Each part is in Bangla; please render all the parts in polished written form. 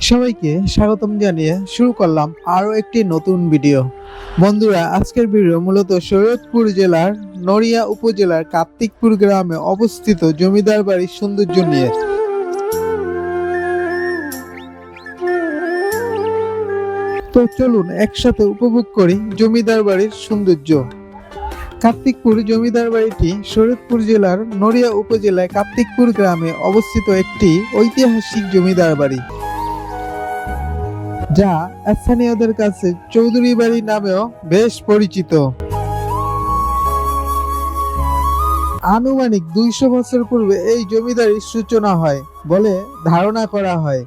সবাইকে স্বাগতম জানিয়ে শুরু করলাম আরো একটি নতুন ভিডিও। বন্ধুরা, আজকের ভিডিও মূলত শরীয়তপুর জেলার নড়িয়া উপজেলার কার্তিকপুর গ্রামে অবস্থিত জমিদার বাড়ির সৌন্দর্য নিয়ে। তো চলুন একসাথে উপভোগ করি জমিদার বাড়ির সৌন্দর্য। কার্তিকপুর জমিদার বাড়িটি শরীয়তপুর জেলার নড়িয়া উপজেলায় কার্তিকপুর গ্রামে অবস্থিত একটি ঐতিহাসিক জমিদার বাড়ি, যা স্থানীয়দের কাছে চৌধুরী বাড়ি নামেও বেশ পরিচিত। আনুমানিক 200 বছর পূর্বে এই জমিদারির সূচনা হয় বলে ধারণা করা হয়।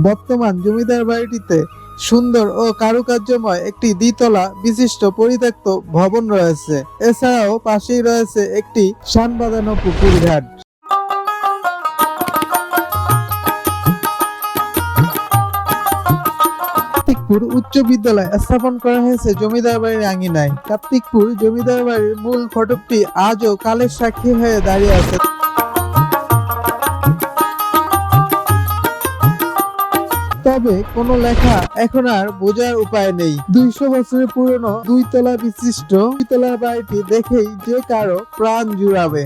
বর্তমান জমিদার বাড়িটিতে সুন্দর ও কারুকার্যময় একটি দ্বিতলা বিশিষ্ট পরিত্যক্ত ভবন রয়েছে। এছাড়াও পাশেই রয়েছে একটি শান বাঁধানো পুকুর ঘাট। কার্তিকপুর উচ্চ বিদ্যালয় স্থাপন করা হয়েছে জমিদার বাড়ির আঙিনায়। কার্তিকপুর জমিদার বাড়ির মূল ফটকটি আজও কালের সাক্ষী হয়ে দাঁড়িয়ে আছে। তবে কোনো লেখা এখন আর বোঝার উপায় নেই। 200 বছরের পুরনো দুইতলা বিশিষ্ট দুইতলা বাড়িটি দেখেই যে কারো প্রাণ জুড়াবে।